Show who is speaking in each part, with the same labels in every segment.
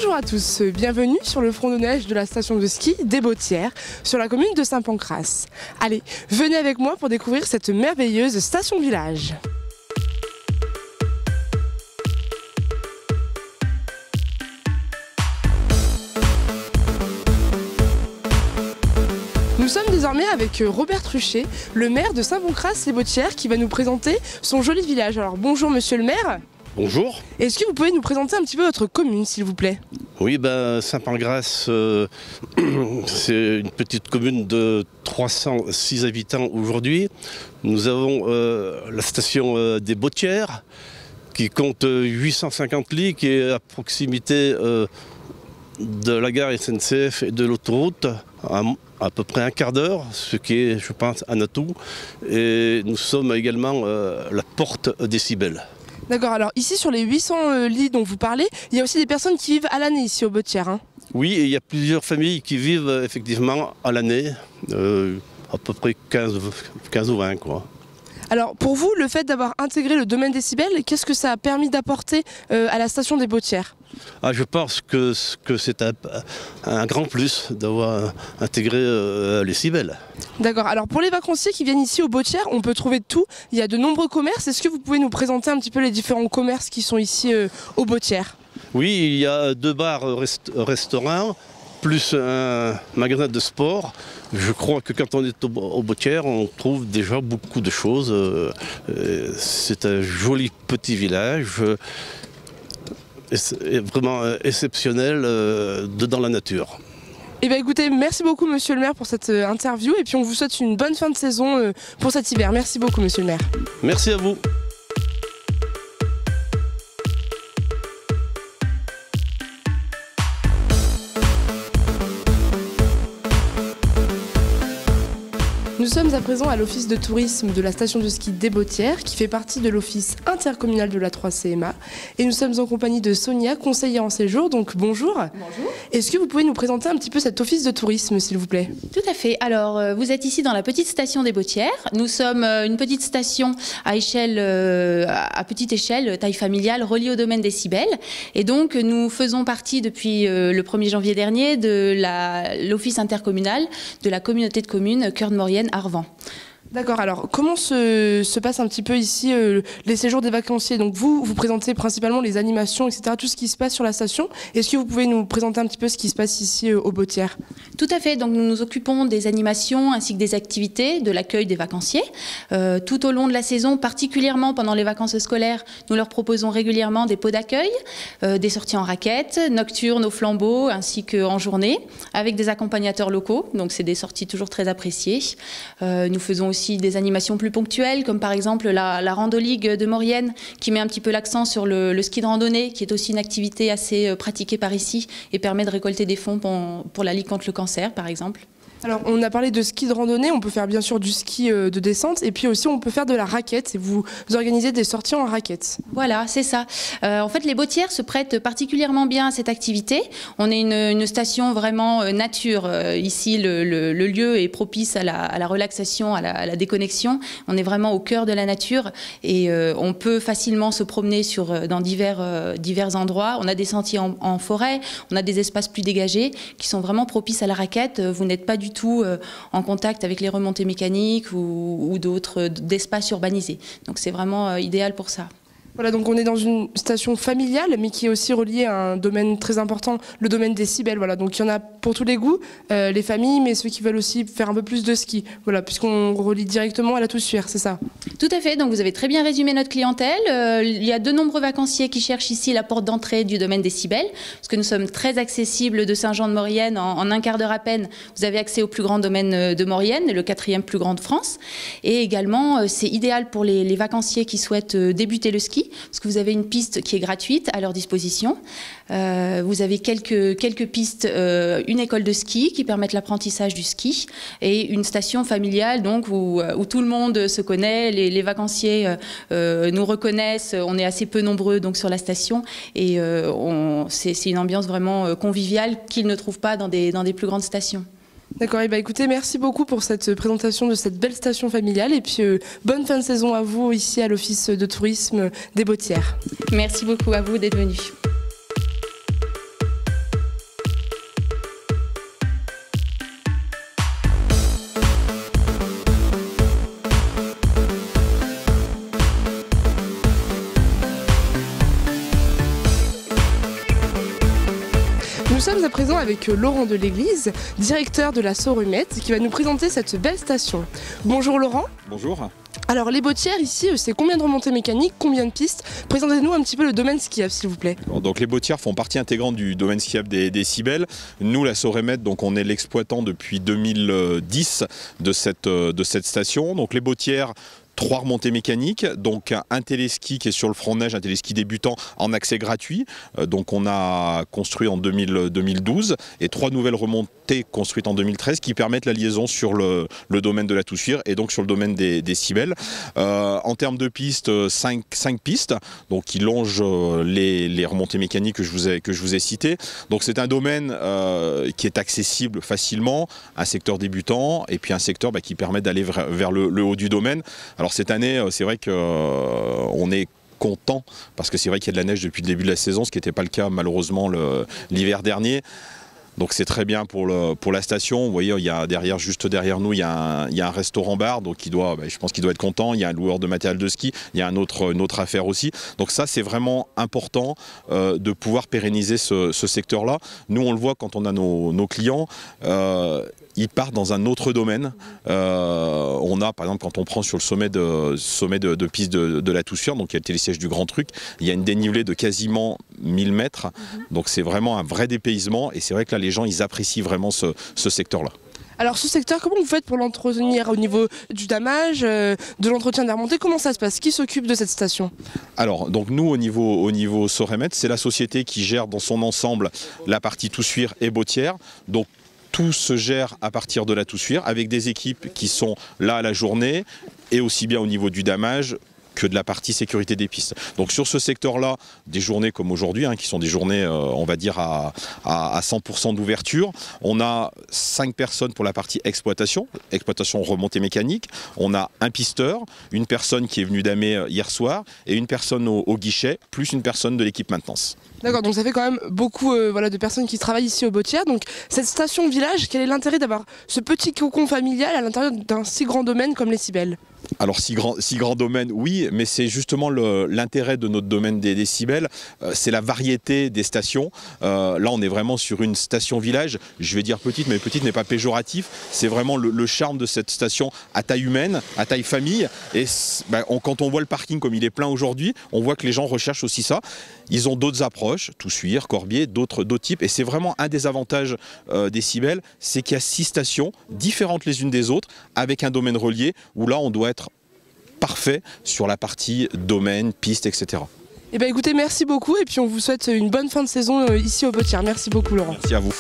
Speaker 1: Bonjour à tous, bienvenue sur le front de neige de la station de ski des Bautières, sur la commune de Saint-Pancrace. Allez, venez avec moi pour découvrir cette merveilleuse station-village. Nous sommes désormais avec Robert Truchet, le maire de Saint-Pancrace-les-Bautières, qui va nous présenter son joli village. Alors bonjour monsieur le maire.
Speaker 2: Bonjour.
Speaker 1: Est-ce que vous pouvez nous présenter un petit peu votre commune, s'il vous plaît?
Speaker 2: Oui, Saint-Pancrace, c'est une petite commune de 306 habitants aujourd'hui. Nous avons la station des Bautières, qui compte 850 lits, qui est à proximité de la gare SNCF et de l'autoroute, à peu près un quart d'heure, ce qui est, je pense, un atout. Et nous sommes également la porte Décibel.
Speaker 1: D'accord, alors ici sur les 800 lits dont vous parlez, il y a aussi des personnes qui vivent à l'année ici aux Bautières. Hein.
Speaker 2: Oui, et il y a plusieurs familles qui vivent effectivement à l'année, à peu près 15 ou 20 quoi.
Speaker 1: Alors pour vous, le fait d'avoir intégré le domaine Décibel, qu'est-ce que ça a permis d'apporter à la station des Bautières?
Speaker 2: Je pense que c'est un grand plus d'avoir intégré les Décibel.
Speaker 1: D'accord, alors pour les vacanciers qui viennent ici aux Bautières, on peut trouver tout, il y a de nombreux commerces. Est-ce que vous pouvez nous présenter un petit peu les différents commerces qui sont ici aux Bautières?
Speaker 2: Oui, il y a 2 bars restaurants, plus un magasin de sport. Je crois que quand on est aux Bautières, on trouve déjà beaucoup de choses. C'est un joli petit village, vraiment exceptionnel dans la nature.
Speaker 1: Eh bien écoutez, merci beaucoup monsieur le maire pour cette interview et puis on vous souhaite une bonne fin de saison pour cet hiver. Merci beaucoup monsieur le maire.
Speaker 2: Merci à vous.
Speaker 1: Nous sommes à présent à l'office de tourisme de la station de ski des Bautières qui fait partie de l'office intercommunal de la 3CMA et nous sommes en compagnie de Sonia, conseillère en séjour, donc bonjour.
Speaker 3: Bonjour.
Speaker 1: Est-ce que vous pouvez nous présenter un petit peu cet office de tourisme s'il vous plaît?
Speaker 3: Tout à fait. Alors vous êtes ici dans la petite station des Bautières. Nous sommes une petite station à petite échelle, taille familiale, reliée au domaine Décibel. Et donc nous faisons partie depuis le 1er janvier dernier de l'office intercommunal de la communauté de communes Cœur de Maurienne Arvent.
Speaker 1: D'accord, alors comment se passe un petit peu ici les séjours des vacanciers? Donc vous présentez principalement les animations, etc., tout ce qui se passe sur la station. Est-ce que vous pouvez nous présenter un petit peu ce qui se passe ici aux Bautières?
Speaker 3: Tout à fait, donc nous nous occupons des animations ainsi que des activités, de l'accueil des vacanciers. Tout au long de la saison, particulièrement pendant les vacances scolaires, nous leur proposons régulièrement des pots d'accueil, des sorties en raquettes, nocturnes au flambeau ainsi qu'en journée, avec des accompagnateurs locaux, donc c'est des sorties toujours très appréciées. Nous faisons aussi des animations plus ponctuelles, comme par exemple la Randoligue de Maurienne, qui met un petit peu l'accent sur le ski de randonnée, qui est aussi une activité assez pratiquée par ici et permet de récolter des fonds pour la Ligue contre le cancer, par exemple.
Speaker 1: Alors on a parlé de ski de randonnée, on peut faire bien sûr du ski de descente et puis aussi on peut faire de la raquette et vous organisez des sorties en raquette.
Speaker 3: Voilà, c'est ça. En fait les Bautières se prêtent particulièrement bien à cette activité. On est une station vraiment nature. Ici le lieu est propice à la relaxation, à la déconnexion. On est vraiment au cœur de la nature et on peut facilement se promener dans divers endroits. On a des sentiers en forêt, on a des espaces plus dégagés qui sont vraiment propices à la raquette. Vous n'êtes pas du tout en contact avec les remontées mécaniques ou d'espaces urbanisés. Donc c'est vraiment idéal pour ça.
Speaker 1: Voilà, donc on est dans une station familiale, mais qui est aussi reliée à un domaine très important, le domaine Décibel. Voilà, donc il y en a pour tous les goûts, les familles, mais ceux qui veulent aussi faire un peu plus de ski. Voilà, puisqu'on relie directement à la Toussuire, c'est ça?
Speaker 3: Tout à fait, donc vous avez très bien résumé notre clientèle. Il y a de nombreux vacanciers qui cherchent ici la porte d'entrée du domaine Décibel, parce que nous sommes très accessibles de Saint-Jean-de-Maurienne. En un quart d'heure à peine, vous avez accès au plus grand domaine de Maurienne, le 4e plus grand de France. Et également, c'est idéal pour les vacanciers qui souhaitent débuter le ski, parce que vous avez une piste qui est gratuite à leur disposition. Vous avez quelques pistes, une école de ski qui permettent l'apprentissage du ski et une station familiale donc où tout le monde se connaît, les vacanciers nous reconnaissent, on est assez peu nombreux donc sur la station et c'est une ambiance vraiment conviviale qu'ils ne trouvent pas dans des plus grandes stations.
Speaker 1: D'accord, et écoutez, merci beaucoup pour cette présentation de cette belle station familiale et puis bonne fin de saison à vous ici à l'office de tourisme des Bautières.
Speaker 3: Merci beaucoup à vous d'être venus.
Speaker 1: présent avec Laurent de l'Église, directeur de la Sorumette, qui va nous présenter cette belle station. Bonjour Laurent.
Speaker 4: Bonjour.
Speaker 1: Alors les Bottières ici, c'est combien de remontées mécaniques, combien de pistes? Présentez-nous un petit peu le domaine skiable s'il vous plaît.
Speaker 4: Donc les Bottières font partie intégrante du domaine skiable des Cybèles. Nous, la Sorumette, donc on est l'exploitant depuis 2010 de cette station. Donc les Bottières, 3 remontées mécaniques, donc un téléski qui est sur le front de neige, un téléski débutant en accès gratuit. Donc on a construit en 2012 et 3 nouvelles remontées construites en 2013 qui permettent la liaison sur le domaine de la Toussuire et donc sur le domaine des Cybèles. En termes de pistes, 5 pistes donc qui longent les remontées mécaniques que je vous ai citées. Donc c'est un domaine qui est accessible facilement, un secteur débutant et puis un secteur qui permet d'aller vers le haut du domaine. Alors cette année, c'est vrai qu'on est content parce que c'est vrai qu'il y a de la neige depuis le début de la saison, ce qui n'était pas le cas malheureusement l'hiver dernier. Donc c'est très bien pour la station. Vous voyez, il y a juste derrière nous, il y a un restaurant-bar, donc je pense qu'il doit être content. Il y a un loueur de matériel de ski, il y a une autre affaire aussi. Donc ça, c'est vraiment important de pouvoir pérenniser ce secteur-là. Nous, on le voit quand on a nos clients. Ils partent dans un autre domaine. On a, par exemple, quand on prend sur le sommet de piste de la Toussuire, donc il y a le télésiège du Grand Truc, il y a une dénivelée de quasiment 1000 mètres. Donc c'est vraiment un vrai dépaysement. Et c'est vrai que là, les gens, ils apprécient vraiment ce secteur-là.
Speaker 1: Alors ce secteur, comment vous faites pour l'entretenir au niveau du damage, de l'entretien des remontées? Comment ça se passe? Qui s'occupe de cette station?
Speaker 4: Alors, donc nous, au niveau Sorumette, c'est la société qui gère dans son ensemble la partie Toussuire et Bottières. Donc, tout se gère à partir de la Toussuire avec des équipes qui sont là à la journée et aussi bien au niveau du damage que de la partie sécurité des pistes. Donc sur ce secteur-là, des journées comme aujourd'hui, qui sont des journées, on va dire, à 100% d'ouverture, on a 5 personnes pour la partie exploitation remontée mécanique, on a un pisteur, une personne qui est venue damer hier soir et une personne au guichet, plus une personne de l'équipe maintenance.
Speaker 1: D'accord, donc ça fait quand même beaucoup de personnes qui travaillent ici aux Bottières. Donc cette station village, quel est l'intérêt d'avoir ce petit cocon familial à l'intérieur d'un si grand domaine comme les Cybèles?
Speaker 4: Alors si grand domaine, oui, mais c'est justement l'intérêt de notre domaine des Cybèles, c'est la variété des stations. Là, on est vraiment sur une station village, je vais dire petite, mais petite n'est pas péjoratif. C'est vraiment le charme de cette station à taille humaine, à taille famille. Et quand on voit le parking comme il est plein aujourd'hui, on voit que les gens recherchent aussi ça. Ils ont d'autres approches, Toussuire, Corbier, d'autres types. Et c'est vraiment un des avantages des Cybèles, c'est qu'il y a 6 stations différentes les unes des autres, avec un domaine relié, où là, on doit être parfait sur la partie domaine, piste, etc.
Speaker 1: Eh bien écoutez, merci beaucoup et puis on vous souhaite une bonne fin de saison ici aux Bottières. Merci beaucoup Laurent.
Speaker 4: Merci à vous.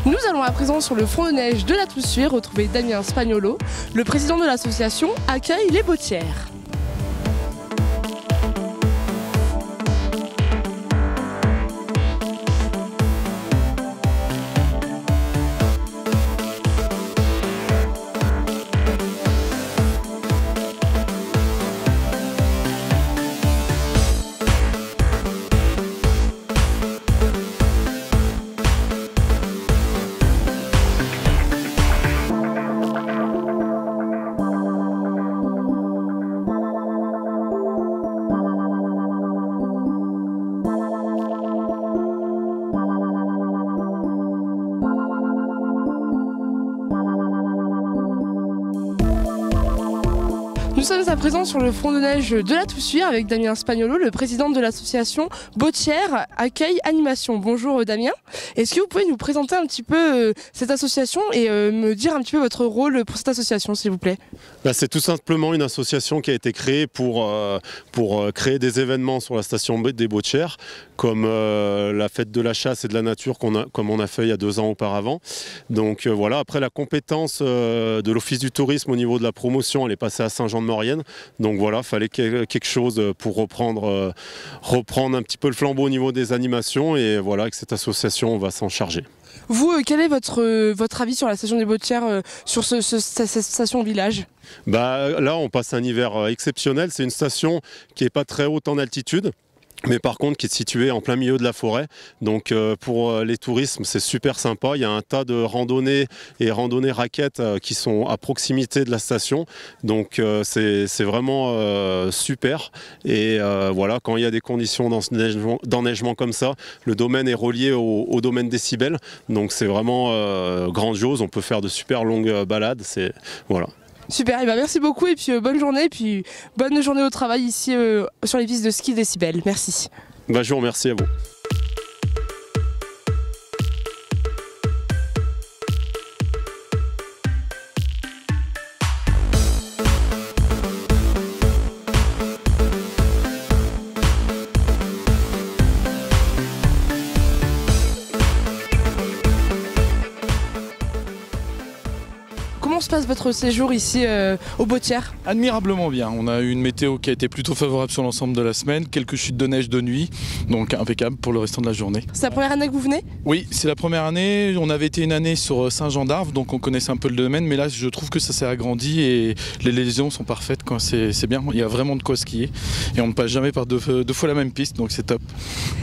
Speaker 1: Nous allons à présent sur le front de neige de la Toussuire retrouver Damien Spagnolo, le président de l'association Accueille les Bottières. Nous sommes à présent sur le front de neige de la Toussuire avec Damien Spagnolo, le président de l'association Bottières Accueil Animation. Bonjour Damien, est-ce que vous pouvez nous présenter un petit peu cette association et me dire un petit peu votre rôle pour cette association s'il vous plaît?
Speaker 5: C'est tout simplement une association qui a été créée pour créer des événements sur la station des Bottières, comme la fête de la chasse et de la nature comme on a fait il y a 2 ans auparavant. Donc voilà, après la compétence de l'Office du tourisme au niveau de la promotion, elle est passée à Saint-Jean-de-Maurienne. Donc voilà, il fallait quelque chose pour reprendre un petit peu le flambeau au niveau des animations et voilà, avec cette association, on va s'en charger.
Speaker 1: Vous, quel est votre avis sur la station des Bottières, sur cette station village?
Speaker 5: Là, on passe un hiver exceptionnel. C'est une station qui n'est pas très haute en altitude, mais par contre qui est située en plein milieu de la forêt. Donc pour les tourismes, c'est super sympa. Il y a un tas de randonnées et randonnées raquettes qui sont à proximité de la station. Donc c'est vraiment super. Et voilà, quand il y a des conditions d'enneigement comme ça, le domaine est relié au domaine Décibel. Donc c'est vraiment grandiose. On peut faire de super longues balades. Voilà.
Speaker 1: Super, et merci beaucoup et puis bonne journée, et puis bonne journée au travail ici sur les pistes de ski Décibel. Merci.
Speaker 5: Je vous remercie à vous.
Speaker 1: Comment se passe votre séjour ici aux Bottières?
Speaker 6: Admirablement bien. On a eu une météo qui a été plutôt favorable sur l'ensemble de la semaine, quelques chutes de neige de nuit, donc impeccable pour le restant de la journée.
Speaker 1: C'est la première année que vous venez?
Speaker 6: Oui, c'est la première année. On avait été une année sur Saint-Jean-d'Arve, donc on connaissait un peu le domaine, mais là je trouve que ça s'est agrandi et les lésions sont parfaites. C'est bien, il y a vraiment de quoi skier et on ne passe jamais par deux fois la même piste, donc c'est top.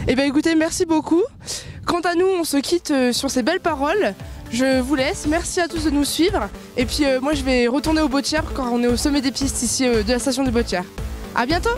Speaker 1: Eh bien écoutez, merci beaucoup. Quant à nous, on se quitte sur ces belles paroles. Je vous laisse, merci à tous de nous suivre. Et puis moi je vais retourner aux Bottières quand on est au sommet des pistes ici de la station des Bottières. A bientôt!